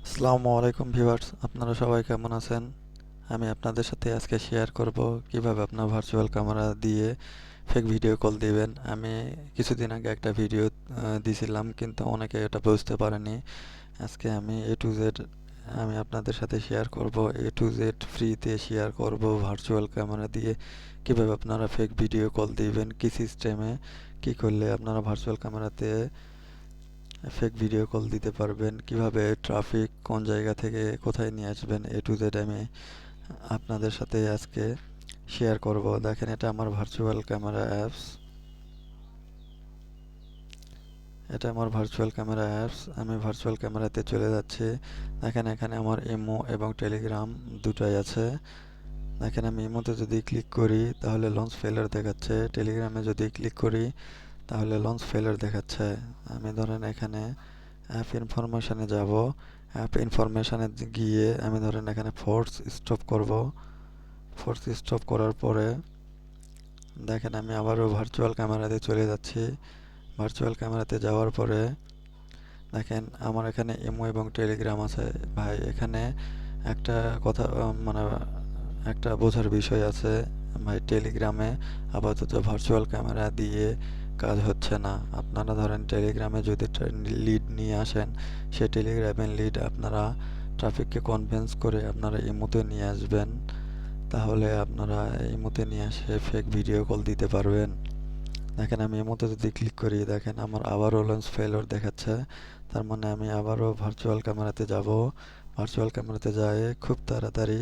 আসসালামু আলাইকুম ভিউয়ার্স, আপনারা সবাই কেমন আছেন? আমি আপনাদের সাথে আজকে শেয়ার করব কিভাবে আপনার ভার্চুয়াল ক্যামেরা দিয়ে ফেক ভিডিও কল দিবেন। আমি কিছুদিন আগে একটা ভিডিও দিছিলাম, কিন্তু অনেকে এটা বুঝতে পারেনি। আজকে আমি এ টু জেড আমি আপনাদের সাথে শেয়ার করব, এ টু জেড ফ্রিতে শেয়ার করব ভার্চুয়াল ক্যামেরা দিয়ে কিভাবে আপনারা ফেক ভিডিও কল দিবেন, কি সিস্টেমে কি করলে আপনারা ভার্চুয়াল ক্যামেরাতে ফেক ভিডিও কল দিতে পারবেন, কিভাবে ট্রাফিক কোন জায়গা থেকে কোথায় নিয়ে আসবেন। এ টু জেড আমি আপনাদের সাথে আজকে শেয়ার করব। দেখেন, এটা আমার ভার্চুয়াল ক্যামেরা অ্যাপস। এটা আমার ভার্চুয়াল ক্যামেরা অ্যাপস। আমি ভার্চুয়াল ক্যামেরাতে চলে যাচ্ছি। দেখেন, এখানে আমার ইমো এবং টেলিগ্রাম দুটাই আছে। দেখেন, আমি ইমোতে যদি ক্লিক করি তাহলে লঞ্চ ফেলার দেখাচ্ছে, টেলিগ্রামে যদি ক্লিক করি তাহলে লঞ্চ ফেলার দেখাচ্ছে। আমি ধরেন এখানে অ্যাপ ইনফরমেশানে যাব। অ্যাপ ইনফরমেশানে গিয়ে আমি ধরেন এখানে ফোর্স স্টপ করব। ফোর্স স্টপ করার পরে দেখেন আমি আবারও ভার্চুয়াল ক্যামেরাতে চলে যাচ্ছি। ভার্চুয়াল ক্যামেরাতে যাওয়ার পরে দেখেন আমার এখানে ইমো এবং টেলিগ্রাম আছে। ভাই, এখানে একটা কথা মানে একটা বোঝার বিষয় আছে। ভাই, টেলিগ্রামে আপাতত ভার্চুয়াল ক্যামেরা দিয়ে কাজ হচ্ছে না। আপনারা ধরেন টেলিগ্রামে যদি লিড নিয়ে আসেন, সেই টেলিগ্রামের লিড আপনারা ট্রাফিককে কনভিন্স করে আপনারা ইমোতে নিয়ে আসবেন, তাহলে আপনারা ইমোতে নিয়ে আসে ফেক ভিডিও কল দিতে পারবেন। দেখেন, আমি ইমোতে যদি ক্লিক করি, দেখেন আমার আবারও লঞ্চ ফেলোর দেখাচ্ছে। তার মানে আমি আবারও ভার্চুয়াল ক্যামেরাতে যাব। ভার্চুয়াল ক্যামেরাতে যাই খুব তাড়াতাড়ি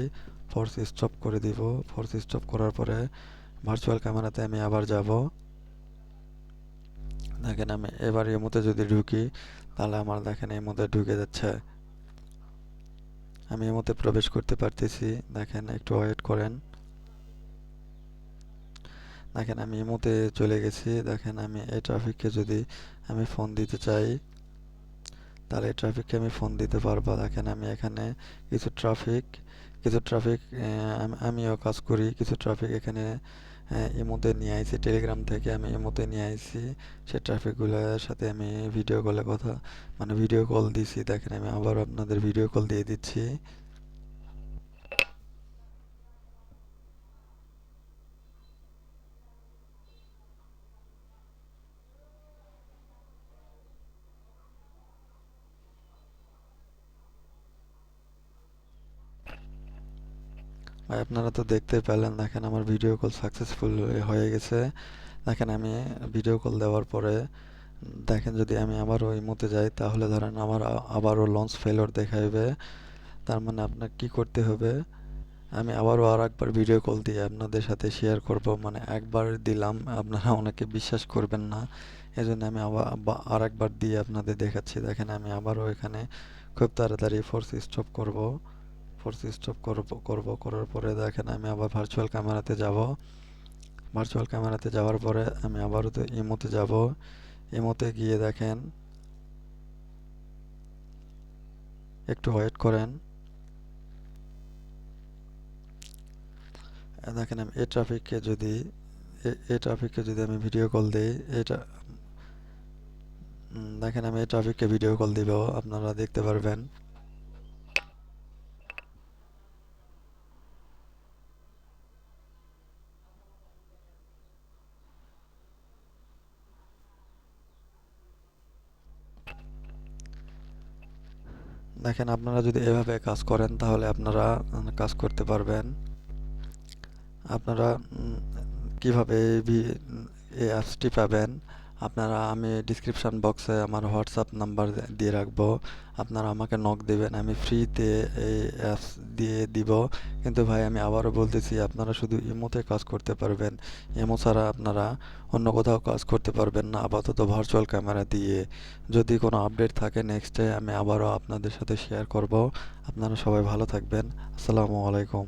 ফোর্স স্টপ করে দিব। ফোর্স স্টপ করার পরে ভার্চুয়াল ক্যামেরাতে আমি আবার যাব। দেখেন, আমি এবার ইমোতে যদি ঢুকি তাহলে আমার দেখেন ইমোতে ঢুকে যাচ্ছে। আমি ইমোতে প্রবেশ করতে পারতেছি। দেখেন, একটু ওয়েট করেন। দেখেন, আমি ইমোতে চলে গেছি। দেখেন, আমি এই ট্রাফিককে যদি আমি ফোন দিতে চাই তাহলে এই ট্রাফিককে আমি ফোন দিতে পারবো। দেখেন, আমি এখানে কিছু ট্রাফিক কিছু ট্রাফিক আমিও কাজ করি। কিছু ট্রাফিক এখানে ইমোতে নিয়ে আইছি, টেলিগ্রাম থেকে আমি ইমোতে নিয়ে আইছি। সেই ট্রাফিকগুলোর সাথে আমি ভিডিও কলে কথা মানে ভিডিও কল দিছি। দেখেন, আমি আবার আপনাদের ভিডিও কল দিয়ে দিচ্ছি। ভাই, আপনারা তো দেখতেই পেলেন। দেখেন, আমার ভিডিও কল সাকসেসফুল হয়ে গেছে। দেখেন, আমি ভিডিও কল দেওয়ার পরে দেখেন যদি আমি আবারও ইমোতে যাই তাহলে ধরেন আমার আবারও লঞ্চ ফেলোর দেখাইবে। তার মানে আপনার কি করতে হবে, আমি আবারও আর একবার ভিডিও কল দিয়ে আপনাদের সাথে শেয়ার করব। মানে একবার দিলাম আপনারা অনেকে বিশ্বাস করবেন না, এজন্য আমি আবার আর একবার দিয়ে আপনাদের দেখাচ্ছি। দেখেন, আমি আবারও এখানে খুব তাড়াতাড়ি ফোর্স স্টপ করব। ফোর্স স্টপ করার পরে দেখেন আমি আবার ভার্চুয়াল ক্যামেরাতে যাব। ভার্চুয়াল ক্যামেরাতে যাওয়ার পরে আমি আবারও তো ইমোতে যাব। ইমোতে গিয়ে দেখেন, একটু ওয়েট করেন। দেখেন, আমি এই ট্রাফিককে যদি আমি ভিডিও কল দিই, এটা দেখেন আমি এই ট্রাফিককে ভিডিও কল দিব, আপনারা দেখতে পারবেন। দেখেন, আপনারা যদি এভাবে কাজ করেন তাহলে আপনারা কাজ করতে পারবেন। আপনারা কিভাবে এই অ্যাপসটি পাবেন, আপনারা আমি ডিসক্রিপশান বক্সে আমার হোয়াটসঅ্যাপ নাম্বার দিয়ে রাখবো। আপনারা আমাকে নক দেবেন, আমি ফ্রিতে এই অ্যাপস দিয়ে দিব। কিন্তু ভাই, আমি আবারও বলতেছি, আপনারা শুধু ইমোতে কাজ করতে পারবেন। ইমো ছাড়া আপনারা অন্য কোথাও কাজ করতে পারবেন না, আপাতত ভার্চুয়াল ক্যামেরা দিয়ে। যদি কোনো আপডেট থাকে নেক্সটে আমি আবারও আপনাদের সাথে শেয়ার করব। আপনারা সবাই ভালো থাকবেন। আসসালামু আলাইকুম।